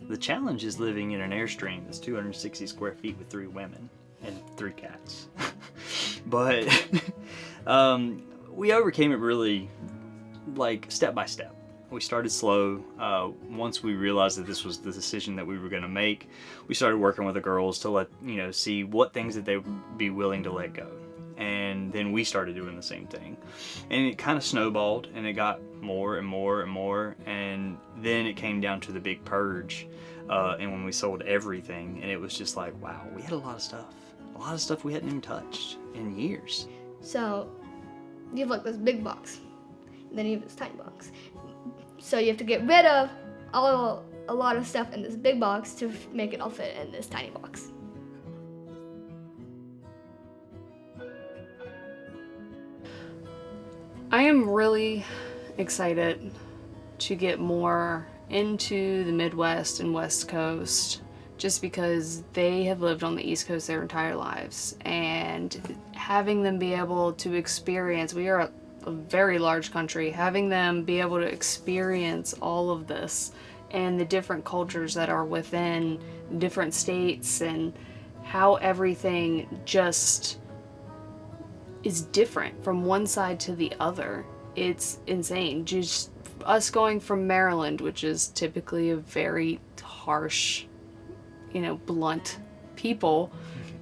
The challenge is living in an Airstream that's 260 square feet with 3 women and 3 cats. But we overcame it really, like, step by step. We started slow. Once we realized that this was the decision that we were going to make, we started working with the girls to see what things that they would be willing to let go. And then we started doing the same thing. And it kind of snowballed, and it got more and more and more. And then it came down to the big purge. And when we sold everything, and it was just like, wow, we had a lot of stuff we hadn't even touched in years. So you have like this big box, and then you have this tiny box. So you have to get rid of a lot of stuff in this big box to make it all fit in this tiny box. I am really excited to get more into the Midwest and West Coast, just because they have lived on the East Coast their entire lives, and having them be able to experience, we are a very large country, having them be able to experience all of this and the different cultures that are within different states and how everything just is different from one side to the other. It's insane. Just us going from Maryland, which is typically a very harsh, blunt people,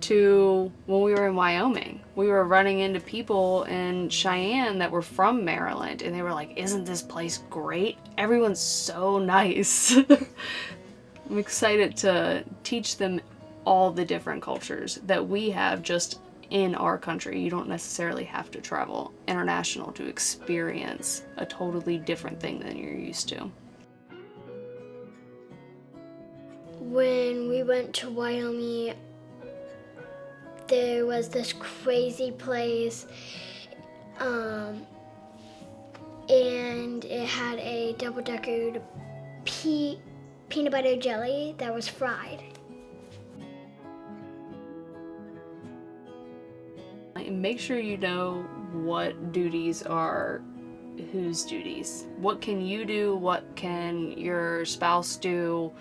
to when we were in Wyoming. We were running into people in Cheyenne that were from Maryland, and they were like, "Isn't this place great? Everyone's so nice." I'm excited to teach them all the different cultures that we have just in our country. You don't necessarily have to travel international to experience a totally different thing than you're used to. When we went to Wyoming, there was this crazy place, and it had a double-decker peanut butter jelly that was fried. And make sure you know what duties are whose duties. What can you do? What can your spouse do?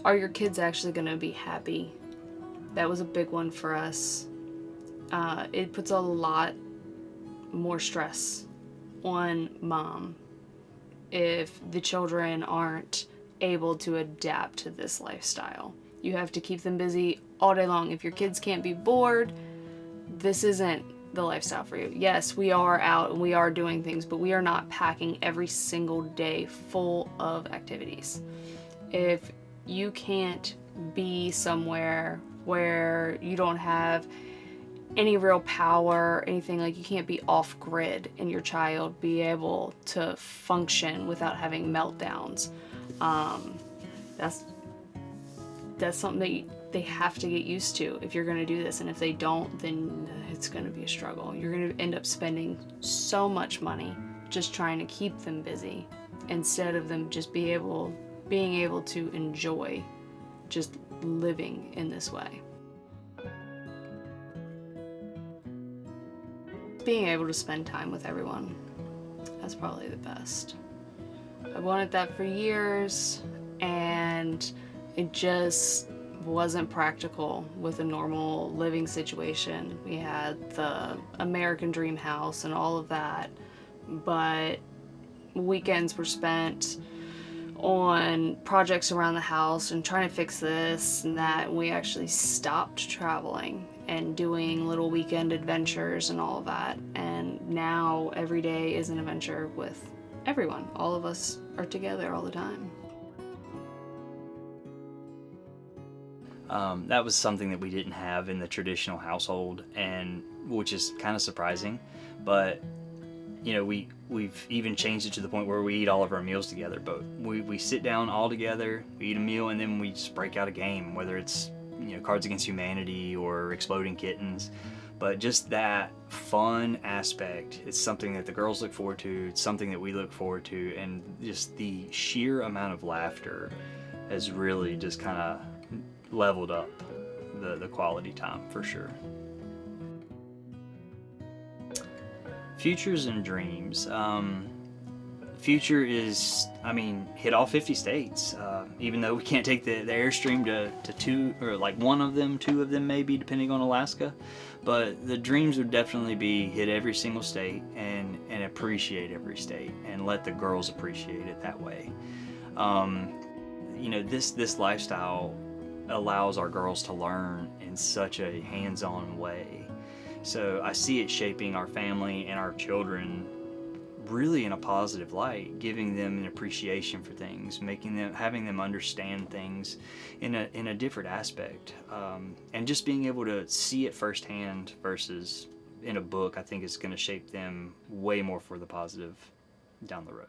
Are your kids actually going to be happy? That was a big one for us. It puts a lot more stress on mom if the children aren't able to adapt to this lifestyle. You have to keep them busy all day long. If your kids can't be bored, this isn't the lifestyle for you. Yes, we are out and we are doing things, but we are not packing every single day full of activities. If you can't be somewhere where you don't have any real power, anything, like you can't be off grid and your child be able to function without having meltdowns, that's something that they have to get used to if you're going to do this. And if they don't, then it's going to be a struggle. You're going to end up spending so much money just trying to keep them busy instead of them just being able to enjoy just living in this way. Being able to spend time with everyone, that's probably the best. I wanted that for years, and it just wasn't practical with a normal living situation. We had the American dream house and all of that, but weekends were spent on projects around the house and trying to fix this and that, and we actually stopped traveling and doing little weekend adventures and all of that. And now every day is an adventure with everyone. All of us are together all the time. That was something that we didn't have in the traditional household, and which is kind of surprising. But we've even changed it to the point where we eat all of our meals together. But we sit down all together, we eat a meal, and then we just break out a game, whether it's Cards Against Humanity or Exploding Kittens. But just that fun aspect, it's something that the girls look forward to, it's something that we look forward to, and just the sheer amount of laughter has really just kind of leveled up the quality time for sure. Futures and dreams. future is, I mean, hit all 50 states. Even though we can't take the Airstream to two, or like one of them, two of them maybe, depending on Alaska. But the dreams would definitely be hit every single state and appreciate every state and let the girls appreciate it that way. You know, this lifestyle allows our girls to learn in such a hands-on way. So I see it shaping our family and our children really in a positive light, giving them an appreciation for things, having them understand things in a different aspect, and just being able to see it firsthand versus in a book, I think is going to shape them way more for the positive down the road.